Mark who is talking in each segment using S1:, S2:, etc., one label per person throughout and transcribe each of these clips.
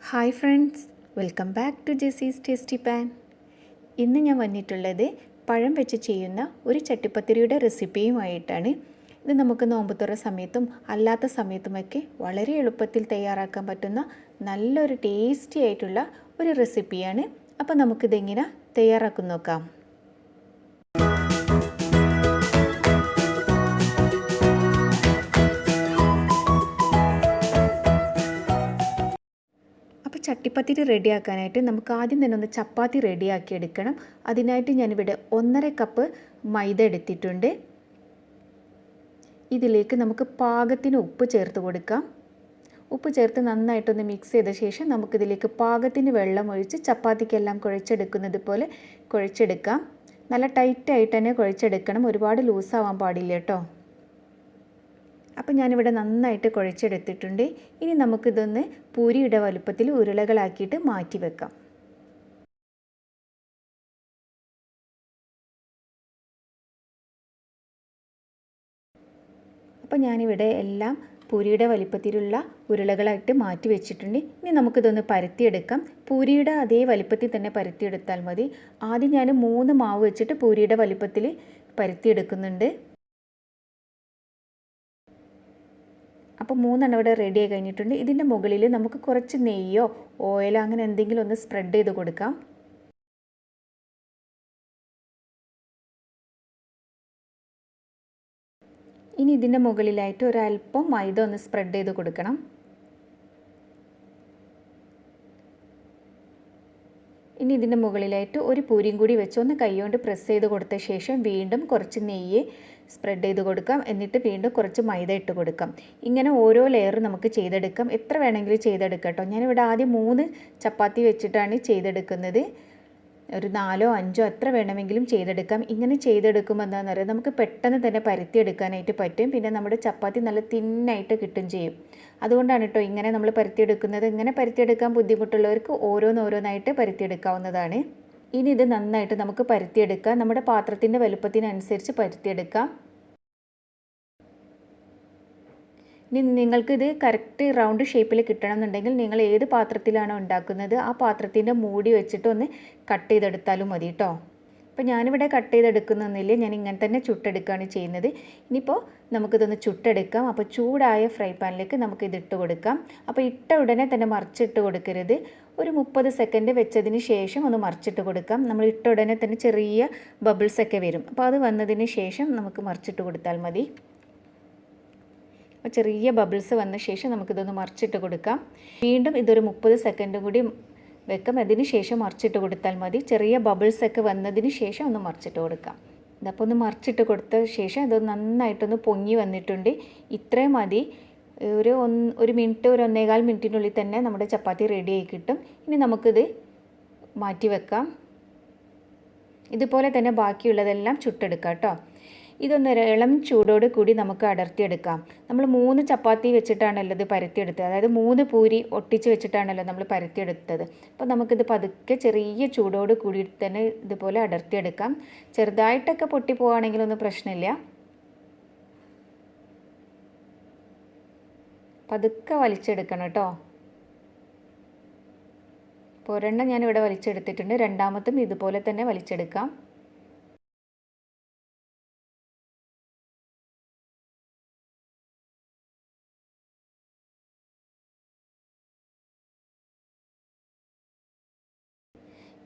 S1: Hi friends, welcome back to Jessy's tasty pan. ഇന്ന് ഞാൻ വന്നിട്ടുള്ളത് പഴം വെച്ച് ചെയ്യുന്ന ഒരു ചട്ടിപ്പത്തിരിയുടെ റെസിപ്പിയുമായിട്ടാണ്. ഇത് നമുക്ക് നോമ്പുതുറ സമയത്തും അല്ലാത്ത സമയത്തുമൊക്കെ വളരെ എളുപ്പത്തിൽ തയ്യാറാക്കാൻ പറ്റുന്ന നല്ലൊരു ടേസ്റ്റി ആയിട്ടുള്ള ഒരു റെസിപ്പിയാണ്. അപ്പോൾ നമുക്കിതെങ്ങനെ തയ്യാറാക്കി നോക്കാം. ചട്ടിപ്പത്തിരി റെഡിയാക്കാനായിട്ട് നമുക്ക് ആദ്യം തന്നെ ഒന്ന് ചപ്പാത്തി റെഡിയാക്കി എടുക്കണം. അതിനായിട്ട് ഞാനിവിടെ 1.5 കപ്പ് മൈദ എടുത്തിട്ടുണ്ട്. ഇതിലേക്ക് നമുക്ക് പാകത്തിന് ഉപ്പ് ചേർത്ത് കൊടുക്കാം. ഉപ്പ് ചേർത്ത് നന്നായിട്ടൊന്ന് മിക്സ് ചെയ്ത ശേഷം നമുക്കിതിലേക്ക് പാകത്തിന് വെള്ളം ഒഴിച്ച് ചപ്പാത്തിക്കെല്ലാം കുഴച്ചെടുക്കുന്നത് പോലെ കുഴച്ചെടുക്കാം. നല്ല ടൈറ്റായിട്ട് തന്നെ കുഴച്ചെടുക്കണം, ഒരുപാട് ലൂസാവാൻ പാടില്ല കേട്ടോ. അപ്പോൾ ഞാനിവിടെ നന്നായിട്ട് കുഴച്ചെടുത്തിട്ടുണ്ട്. ഇനി നമുക്കിതൊന്ന് പൂരിയുടെ വലുപ്പത്തിൽ ഉരുളകളാക്കിയിട്ട് മാറ്റി വെക്കാം. അപ്പോൾ ഞാനിവിടെ എല്ലാം പൂരിയുടെ വലിപ്പത്തിലുള്ള ഉരുളകളായിട്ട് മാറ്റി വെച്ചിട്ടുണ്ട്. ഇനി നമുക്കിതൊന്ന് പരത്തിയെടുക്കാം. പൂരിയുടെ അതേ വലിപ്പത്തിൽ തന്നെ പരത്തിയെടുത്താൽ മതി. ആദ്യം ഞാൻ 3 മാവ് വെച്ചിട്ട് പൂരിയുടെ വലിപ്പത്തിൽ പരത്തിയെടുക്കുന്നുണ്ട്. അപ്പോൾ 3 ഇവിടെ റെഡി ആയി കഴിഞ്ഞിട്ടുണ്ട്. ഇതിൻ്റെ മുകളിൽ നമുക്ക് കുറച്ച് നെയ്യോ ഓയിലോ അങ്ങനെ എന്തെങ്കിലും ഒന്ന് സ്പ്രെഡ് ചെയ്ത് കൊടുക്കാം. ഇനി ഇതിൻ്റെ മുകളിലായിട്ട് ഒരല്പം മൈദ ഒന്ന് സ്പ്രെഡ് ചെയ്ത് കൊടുക്കണം. ഇനി ഇതിൻ്റെ മുകളിലായിട്ട് ഒരു പൂരിയും കൂടി വെച്ച് ഒന്ന് കൈകൊണ്ട് പ്രസ് ചെയ്ത് കൊടുത്ത ശേഷം വീണ്ടും കുറച്ച് നെയ്യ് സ്പ്രെഡ് ചെയ്ത് കൊടുക്കാം. എന്നിട്ട് വീണ്ടും കുറച്ച് മൈദ ഇട്ട് കൊടുക്കാം. ഇങ്ങനെ ഓരോ ലെയർ നമുക്ക് ചെയ്തെടുക്കാം. എത്ര വേണമെങ്കിലും ചെയ്തെടുക്കാം കേട്ടോ. ഞാനിവിടെ ആദ്യം 3 ചപ്പാത്തി വെച്ചിട്ടാണ് ചെയ്തെടുക്കുന്നത്. ഒരു 4ഓ 5ഓ എത്ര വേണമെങ്കിലും ചെയ്തെടുക്കാം. ഇങ്ങനെ ചെയ്തെടുക്കുമ്പോൾ എന്താണെന്ന് അറിയാം, നമുക്ക് പെട്ടെന്ന് തന്നെ പരത്തിയെടുക്കാനായിട്ട് പറ്റും. പിന്നെ നമ്മുടെ ചപ്പാത്തി നല്ല തിന്നായിട്ട് കിട്ടും ചെയ്യും. അതുകൊണ്ടാണ് കേട്ടോ ഇങ്ങനെ നമ്മൾ പരത്തിയെടുക്കുന്നത്. ഇങ്ങനെ പരത്തിയെടുക്കാൻ ബുദ്ധിമുട്ടുള്ളവർക്ക് ഓരോന്നായിട്ട് പരത്തിയെടുക്കാവുന്നതാണ്. ഇനി ഇത് നന്നായിട്ട് നമുക്ക് പരത്തിയെടുക്കാം. നമ്മുടെ പാത്രത്തിൻ്റെ വലുപ്പത്തിനനുസരിച്ച് പരത്തിയെടുക്കാം. ഇനി നിങ്ങൾക്കിത് കറക്റ്റ് റൗണ്ട് ഷേപ്പിൽ കിട്ടണമെന്നുണ്ടെങ്കിൽ നിങ്ങൾ ഏത് പാത്രത്തിലാണോ ഉണ്ടാക്കുന്നത് ആ പാത്രത്തിൻ്റെ മൂടി വെച്ചിട്ട് ഒന്ന് കട്ട് ചെയ്തെടുത്താലും മതി കേട്ടോ. അപ്പോൾ ഞാനിവിടെ കട്ട് ചെയ്തെടുക്കുന്നൊന്നുമില്ല, ഞാൻ ഇങ്ങനെ തന്നെ ചുട്ടെടുക്കുകയാണ് ചെയ്യുന്നത്. ഇനിയിപ്പോൾ നമുക്കിതൊന്ന് ചുട്ടെടുക്കാം. അപ്പോൾ ചൂടായ ഫ്രൈ പാനിലേക്ക് നമുക്കിതിട്ട് കൊടുക്കാം. അപ്പോൾ ഇട്ട ഉടനെ തന്നെ മറിച്ചിട്ട് കൊടുക്കരുത്. ഒരു 30 സെക്കൻഡ് വെച്ചതിന് ശേഷം ഒന്ന് മറിച്ചിട്ട് കൊടുക്കാം. നമ്മൾ ഇട്ട ഉടനെ തന്നെ ചെറിയ ബബിൾസൊക്കെ വരും. അപ്പോൾ അത് വന്നതിന് ശേഷം നമുക്ക് മറിച്ചിട്ട് കൊടുത്താൽ മതി. ചെറിയ ബബിൾസ് വന്ന ശേഷം നമുക്കിതൊന്ന് മറിച്ചിട്ട് കൊടുക്കാം. വീണ്ടും ഇതൊരു 30 സെക്കൻഡ് കൂടി വെക്കാം. അതിന് ശേഷം മറിച്ചിട്ട് കൊടുത്താൽ മതി. ചെറിയ ബബിൾസൊക്കെ വന്നതിന് ശേഷം ഒന്ന് മറിച്ചിട്ട് കൊടുക്കാം. ഇതപ്പോൾ ഒന്ന് മറിച്ചിട്ട് കൊടുത്ത ശേഷം ഇത് നന്നായിട്ടൊന്ന് പൊങ്ങി വന്നിട്ടുണ്ട്. ഇത്രയും മതി. ഒരു മിനിറ്റ്, ഒരു 1.25 മിനിറ്റിനുള്ളിൽ തന്നെ നമ്മുടെ ചപ്പാത്തി റെഡി ആയി കിട്ടും. ഇനി നമുക്കിത് മാറ്റി വെക്കാം. ഇതുപോലെ തന്നെ ബാക്കിയുള്ളതെല്ലാം ചുട്ടെടുക്കാം കേട്ടോ. ഇതൊന്ന് ഇളം ചൂടോട് കൂടി നമുക്ക് അടർത്തിയെടുക്കാം. നമ്മൾ 3 ചപ്പാത്തി വെച്ചിട്ടാണല്ലോ ഇത് പരത്തിയെടുത്തത്, അതായത് 3 പൂരി ഒട്ടിച്ച് വെച്ചിട്ടാണല്ലോ നമ്മൾ പരത്തിയെടുത്തത്. അപ്പോൾ നമുക്കിത് പതുക്കെ ചെറിയ ചൂടോട് കൂടി തന്നെ ഇതുപോലെ അടർത്തിയെടുക്കാം. ചെറുതായിട്ടൊക്കെ പൊട്ടിപ്പോവുകയാണെങ്കിലൊന്നും പ്രശ്നമില്ല. പതുക്കെ വലിച്ചെടുക്കണം കേട്ടോ. അപ്പോൾ ഒരെണ്ണം ഞാനിവിടെ വലിച്ചെടുത്തിട്ടുണ്ട്. രണ്ടാമത്തും ഇതുപോലെ തന്നെ വലിച്ചെടുക്കാം.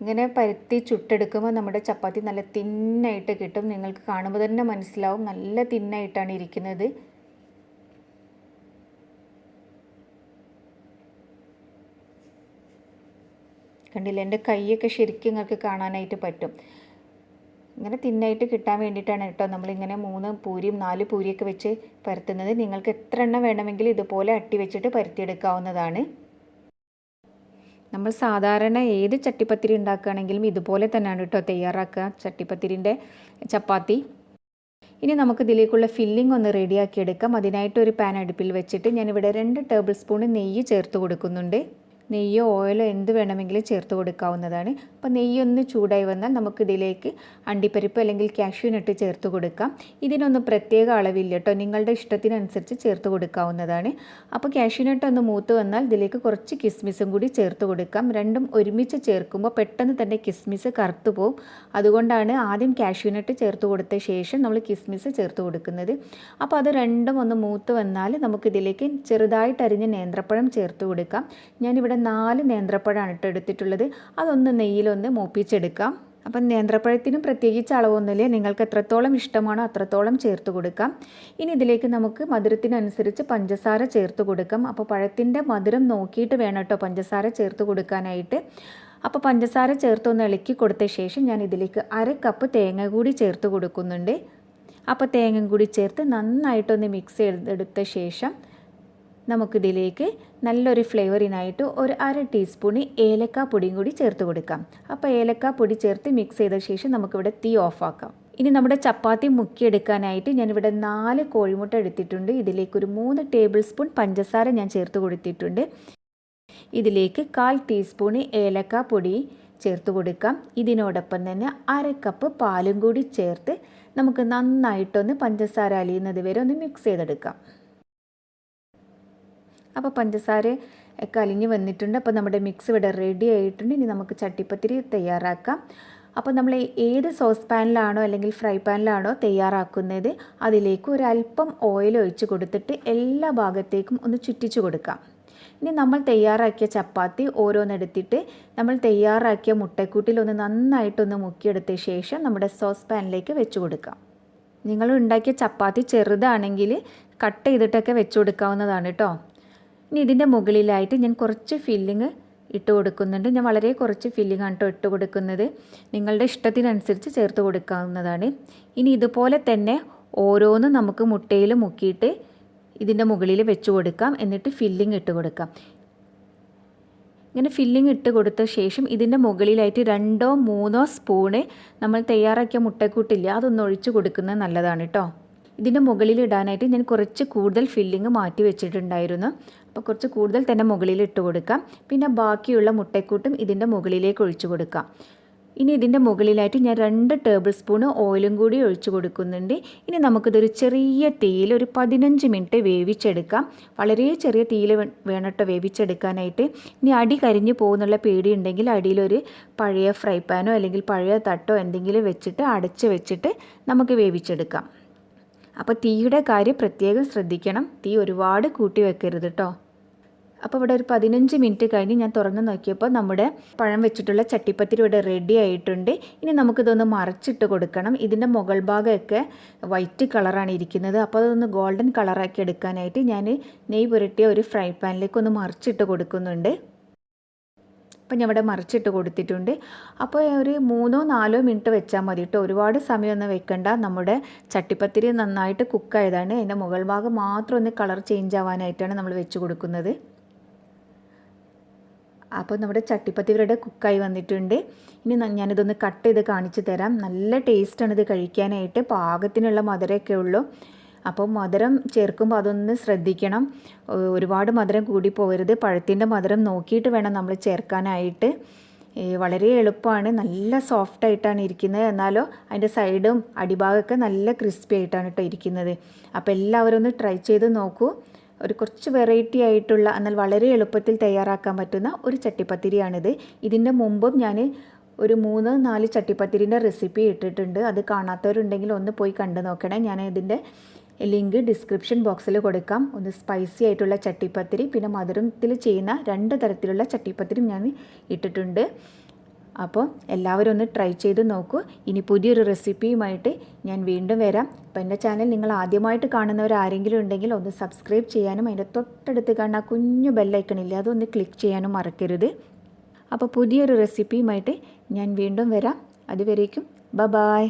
S1: ഇങ്ങനെ പരത്തി ചുട്ടെടുക്കുമ്പോൾ നമ്മുടെ ചപ്പാത്തി നല്ല തിന്നായിട്ട് കിട്ടും. നിങ്ങൾക്ക് കാണുമ്പോൾ തന്നെ മനസ്സിലാവും നല്ല തിന്നായിട്ടാണ് ഇരിക്കുന്നത്. കണ്ടില്ല, എൻ്റെ കൈയൊക്കെ ശരിക്കും നിങ്ങൾക്ക് കാണാനായിട്ട് പറ്റും. ഇങ്ങനെ തിന്നായിട്ട് കിട്ടാൻ വേണ്ടിയിട്ടാണ് കേട്ടോ നമ്മളിങ്ങനെ 3 പൂരിയും 4 പൂരിയൊക്കെ വെച്ച് പരത്തുന്നത്. നിങ്ങൾക്ക് എത്ര എണ്ണം വേണമെങ്കിലും ഇതുപോലെ അട്ടി വെച്ചിട്ട് പരത്തിയെടുക്കാവുന്നതാണ്. നമ്മൾ സാധാരണ ഏത് ചട്ടിപ്പത്തിരി ഉണ്ടാക്കുകയാണെങ്കിലും ഇതുപോലെ തന്നെയാണ് കേട്ടോ തയ്യാറാക്കുക ചട്ടിപ്പത്തിരിൻ്റെ ചപ്പാത്തി. ഇനി നമുക്ക് ഇതിലേക്കുള്ള ഫില്ലിംഗ് ഒന്ന് റെഡിയാക്കി എടുക്കാം. അതിനായിട്ട് ഒരു പാൻ അടുപ്പിൽ വെച്ചിട്ട് ഞാനിവിടെ 2 ടേബിൾ സ്പൂൺ നെയ്യ് ചേർത്ത് കൊടുക്കുന്നുണ്ട്. നെയ്യോ ഓയിലോ എന്ത് വേണമെങ്കിലും ചേർത്ത് കൊടുക്കാവുന്നതാണ്. അപ്പോൾ നെയ്യൊന്ന് ചൂടായി വന്നാൽ നമുക്കിതിലേക്ക് അണ്ടിപ്പരിപ്പ് അല്ലെങ്കിൽ കാഷ്യൂ നട്ട് ചേർത്ത് കൊടുക്കാം. ഇതിനൊന്നും പ്രത്യേക അളവില്ല കേട്ടോ, നിങ്ങളുടെ ഇഷ്ടത്തിനനുസരിച്ച് ചേർത്ത് കൊടുക്കാവുന്നതാണ്. അപ്പോൾ കാഷ്യൂ നട്ട് ഒന്ന് മൂത്ത് വന്നാൽ ഇതിലേക്ക് കുറച്ച് കിസ്മിസും കൂടി ചേർത്ത് കൊടുക്കാം. രണ്ടും ഒരുമിച്ച് ചേർക്കുമ്പോൾ പെട്ടെന്ന് തന്നെ കിസ്മിസ് കറുത്തു പോകും. അതുകൊണ്ടാണ് ആദ്യം കാഷ്യൂ നട്ട് ചേർത്ത് കൊടുത്ത ശേഷം നമ്മൾ കിസ്മിസ് ചേർത്ത് കൊടുക്കുന്നത്. അപ്പോൾ അത് രണ്ടും ഒന്ന് മൂത്ത് വന്നാൽ നമുക്കിതിലേക്ക് ചെറുതായിട്ട് അരിഞ്ഞ നേന്ത്രപ്പഴം ചേർത്ത് കൊടുക്കാം. ഞാനിവിടെ 4 നേന്ത്രപ്പഴമാണ് എടുത്തിട്ടുള്ളത്. അതൊന്ന് നെയ്യിലൊന്ന് മൂപ്പിച്ചെടുക്കാം. അപ്പം നേന്ത്രപ്പഴത്തിനും പ്രത്യേകിച്ച് അളവൊന്നുമില്ല, നിങ്ങൾക്ക് എത്രത്തോളം ഇഷ്ടമാണോ അത്രത്തോളം ചേർത്ത് കൊടുക്കാം. ഇനി ഇതിലേക്ക് നമുക്ക് മധുരത്തിനനുസരിച്ച് പഞ്ചസാര ചേർത്ത് കൊടുക്കാം. അപ്പോൾ പഴത്തിൻ്റെ മധുരം നോക്കിയിട്ട് വേണം കേട്ടോ പഞ്ചസാര ചേർത്ത് കൊടുക്കാനായിട്ട്. അപ്പോൾ പഞ്ചസാര ചേർത്തൊന്ന് ഇളക്കി കൊടുത്ത ശേഷം ഞാൻ ഇതിലേക്ക് 1/2 കപ്പ് തേങ്ങ കൂടി ചേർത്ത് കൊടുക്കുന്നുണ്ട്. അപ്പോൾ തേങ്ങ കൂടി ചേർത്ത് നന്നായിട്ടൊന്ന് മിക്സ് ചെയ്തെടുത്ത ശേഷം നമുക്കിതിലേക്ക് നല്ലൊരു ഫ്ലേവറിനായിട്ട് ഒരു 1/2 ടീസ്പൂണ് ഏലക്കാപ്പൊടിയും കൂടി ചേർത്ത് കൊടുക്കാം. അപ്പോൾ ഏലക്കാപ്പൊടി ചേർത്ത് മിക്സ് ചെയ്ത ശേഷം നമുക്കിവിടെ തീ ഓഫാക്കാം. ഇനി നമ്മുടെ ചപ്പാത്തി മുക്കിയെടുക്കാനായിട്ട് ഞാനിവിടെ 4 കോഴിമുട്ട എടുത്തിട്ടുണ്ട്. ഇതിലേക്കൊരു 3 ടേബിൾ സ്പൂൺ പഞ്ചസാര ഞാൻ ചേർത്ത് കൊടുത്തിട്ടുണ്ട്. ഇതിലേക്ക് 1/4 ടീസ്പൂണ് ഏലക്കാപ്പൊടി ചേർത്ത് കൊടുക്കാം. ഇതിനോടൊപ്പം തന്നെ 1/2 കപ്പ് പാലും കൂടി ചേർത്ത് നമുക്ക് നന്നായിട്ടൊന്ന് പഞ്ചസാര അലിയുന്നത് വരെ ഒന്ന് മിക്സ് ചെയ്തെടുക്കാം. അപ്പോൾ പഞ്ചസാര ഒക്കെ അലിഞ്ഞ് വന്നിട്ടുണ്ട്. അപ്പോൾ നമ്മുടെ മിക്സ് ഇവിടെ റെഡി ആയിട്ടുണ്ട്. ഇനി നമുക്ക് ചട്ടിപ്പത്തിരി തയ്യാറാക്കാം. അപ്പോൾ നമ്മൾ ഏത് സോസ് പാനിലാണോ അല്ലെങ്കിൽ ഫ്രൈ പാനിലാണോ തയ്യാറാക്കുന്നത് അതിലേക്ക് ഒരല്പം ഓയിൽ ഒഴിച്ച് കൊടുത്തിട്ട് എല്ലാ ഭാഗത്തേക്കും ഒന്ന് ചുറ്റിച്ച് കൊടുക്കാം. ഇനി നമ്മൾ തയ്യാറാക്കിയ ചപ്പാത്തി ഓരോന്നെടുത്തിട്ട് നമ്മൾ തയ്യാറാക്കിയ മുട്ടക്കൂട്ടിൽ ഒന്ന് നന്നായിട്ടൊന്ന് മുക്കിയെടുത്ത ശേഷം നമ്മുടെ സോസ് പാനിലേക്ക് വെച്ച് കൊടുക്കാം. നിങ്ങൾ ഉണ്ടാക്കിയ ചപ്പാത്തി ചെറുതാണെങ്കിൽ കട്ട് ചെയ്തിട്ടൊക്കെ വെച്ച് കൊടുക്കാവുന്നതാണ് കേട്ടോ. ഇനി ഇതിൻ്റെ മുകളിലായിട്ട് ഞാൻ കുറച്ച് ഫില്ലിങ് ഇട്ട് കൊടുക്കുന്നുണ്ട്. ഞാൻ വളരെ കുറച്ച് ഫില്ലിംഗ് ആണ് കേട്ടോ ഇട്ട് കൊടുക്കുന്നത്. നിങ്ങളുടെ ഇഷ്ടത്തിനനുസരിച്ച് ചേർത്ത് കൊടുക്കാവുന്നതാണ്. ഇനി ഇതുപോലെ തന്നെ ഓരോന്നും നമുക്ക് മുട്ടയിൽ മുക്കിയിട്ട് ഇതിൻ്റെ മുകളിൽ വെച്ച് കൊടുക്കാം. എന്നിട്ട് ഫില്ലിംഗ് ഇട്ട് കൊടുക്കാം. ഇങ്ങനെ ഫില്ലിംഗ് ഇട്ട് കൊടുത്ത ശേഷം ഇതിൻ്റെ മുകളിലായിട്ട് 2-3 സ്പൂണ് നമ്മൾ തയ്യാറാക്കിയ മുട്ടക്കൂട്ടില്ല അതൊന്ന് ഒഴിച്ച് കൊടുക്കുന്നത് നല്ലതാണ് കേട്ടോ. ഇതിൻ്റെ മുകളിൽ ഇടാനായിട്ട് ഞാൻ കുറച്ച് കൂടുതൽ ഫില്ലിംഗ് മാറ്റി വെച്ചിട്ടുണ്ടായിരുന്നു. അപ്പോൾ കുറച്ച് കൂടുതൽ തന്നെ മുകളിൽ ഇട്ട് കൊടുക്കാം. പിന്നെ ബാക്കിയുള്ള മുട്ടക്കൂട്ടും ഇതിൻ്റെ മുകളിലേക്ക് ഒഴിച്ചു കൊടുക്കാം. ഇനി ഇതിൻ്റെ മുകളിലായിട്ട് ഞാൻ 2 ടേബിൾ സ്പൂൺ ഓയിലും കൂടി ഒഴിച്ചു കൊടുക്കുന്നുണ്ട്. ഇനി നമുക്കിതൊരു ചെറിയ തീയിൽ ഒരു 15 മിനിറ്റ് വേവിച്ചെടുക്കാം. വളരെ ചെറിയ തീയിൽ വേണം കേട്ടോ വേവിച്ചെടുക്കാനായിട്ട്. ഇനി അടി കരിഞ്ഞു പോകുന്നുള്ള പേടിയുണ്ടെങ്കിൽ അടിയിലൊരു പഴയ ഫ്രൈ പാനോ അല്ലെങ്കിൽ പഴയ തട്ടോ എന്തെങ്കിലും വെച്ചിട്ട് അടച്ച് വെച്ചിട്ട് നമുക്ക് വേവിച്ചെടുക്കാം. അപ്പോൾ തീയുടെ കാര്യം പ്രത്യേകം ശ്രദ്ധിക്കണം. തീ ഒരുപാട് കൂട്ടി വെക്കരുത് കേട്ടോ. അപ്പോൾ ഇവിടെ ഒരു 15 മിനിറ്റ് കഴിഞ്ഞ് ഞാൻ തുറന്ന് നോക്കിയപ്പോൾ നമ്മുടെ പഴം വെച്ചിട്ടുള്ള ചട്ടിപ്പത്തിരി ഇവിടെ റെഡി ആയിട്ടുണ്ട്. ഇനി നമുക്കിതൊന്ന് മറിച്ചിട്ട് കൊടുക്കണം. ഇതിൻ്റെ മുകൾ ഭാഗമൊക്കെ വൈറ്റ് കളറാണ് ഇരിക്കുന്നത്. അപ്പോൾ അതൊന്ന് ഗോൾഡൻ കളറാക്കി എടുക്കാനായിട്ട് ഞാൻ നെയ്യ് പുരട്ടിയ ഒരു ഫ്രൈ പാനിലേക്ക് ഒന്ന് മറിച്ചിട്ട് കൊടുക്കുന്നുണ്ട്. അപ്പോൾ ഞാൻ ഇവിടെ മറിച്ചിട്ട് കൊടുത്തിട്ടുണ്ട്. അപ്പോൾ ഒരു 3-4 മിനിറ്റ് വെച്ചാൽ മതി കേട്ടോ. ഒരുപാട് സമയമൊന്നും വെക്കണ്ട. നമ്മുടെ ചട്ടിപ്പത്തിരി നന്നായിട്ട് കുക്കായതാണ്. അതിൻ്റെ മുകൾ ഭാഗം മാത്രം ഒന്ന് കളർ ചേഞ്ച് ആവാനായിട്ടാണ് നമ്മൾ വെച്ച് കൊടുക്കുന്നത്. അപ്പോൾ നമ്മുടെ ചട്ടിപ്പത്തിരിയുടെ കുക്കായി വന്നിട്ടുണ്ട്. ഇനി ഞാനിതൊന്ന് കട്ട് ചെയ്ത് കാണിച്ചു തരാം. നല്ല ടേസ്റ്റാണ് ഇത് കഴിക്കാനായിട്ട്. പാകത്തിനുള്ള മധുരമൊക്കെ ഉള്ളൂ. അപ്പോൾ മധുരം ചേർക്കുമ്പോൾ അതൊന്ന് ശ്രദ്ധിക്കണം. ഒരുപാട് മധുരം കൂടി പോകരുത്. പഴത്തിൻ്റെ മധുരം നോക്കിയിട്ട് വേണം നമ്മൾ ചേർക്കാനായിട്ട്. വളരെ എളുപ്പമാണ്. നല്ല സോഫ്റ്റായിട്ടാണ് ഇരിക്കുന്നത്. എന്നാലോ അതിൻ്റെ സൈഡും അടിഭാഗമൊക്കെ നല്ല ക്രിസ്പി ആയിട്ടാണ് കേട്ടോ ഇരിക്കുന്നത്. അപ്പോൾ എല്ലാവരും ഒന്ന് ട്രൈ ചെയ്ത് നോക്കൂ. ഒരു കുറച്ച് വെറൈറ്റി ആയിട്ടുള്ള എന്നാൽ വളരെ എളുപ്പത്തിൽ തയ്യാറാക്കാൻ പറ്റുന്ന ഒരു ചട്ടിപ്പത്തിരിയാണിത്. ഇതിൻ്റെ മുമ്പും ഞാൻ ഒരു 3-4 ചട്ടിപ്പത്തിരിൻ്റെ റെസിപ്പി ഇട്ടിട്ടുണ്ട്. അത് കാണാത്തവരുണ്ടെങ്കിൽ ഒന്ന് പോയി കണ്ടു നോക്കണേ. ഞാൻ ഇതിൻ്റെ ലിങ്ക് ഡിസ്ക്രിപ്ഷൻ ബോക്സിൽ കൊടുക്കാം. ഒന്ന് സ്പൈസി ആയിട്ടുള്ള ചട്ടിപ്പത്തിരി പിന്നെ മധുരത്തിൽ ചെയ്യുന്ന 2 തരത്തിലുള്ള ചട്ടിപ്പത്തിരി ഞാൻ ഇട്ടിട്ടുണ്ട്. അപ്പോൾ എല്ലാവരും ഒന്ന് ട്രൈ ചെയ്ത് നോക്കൂ. ഇനി പുതിയൊരു റെസിപ്പിയുമായിട്ട് ഞാൻ വീണ്ടും വരാം. അപ്പോൾ എൻ്റെ ചാനൽ നിങ്ങൾ ആദ്യമായിട്ട് കാണുന്നവർ ആരെങ്കിലും ഉണ്ടെങ്കിൽ ഒന്ന് സബ്സ്ക്രൈബ് ചെയ്യാനും അതിൻ്റെ തൊട്ടടുത്ത് കാണുന്ന കുഞ്ഞു ബെല്ലൈക്കണില്ലേ അതൊന്ന് ക്ലിക്ക് ചെയ്യാനും മറക്കരുത്. അപ്പോൾ പുതിയൊരു റെസിപ്പിയുമായിട്ട് ഞാൻ വീണ്ടും വരാം. അതുവരേക്കും ബൈ.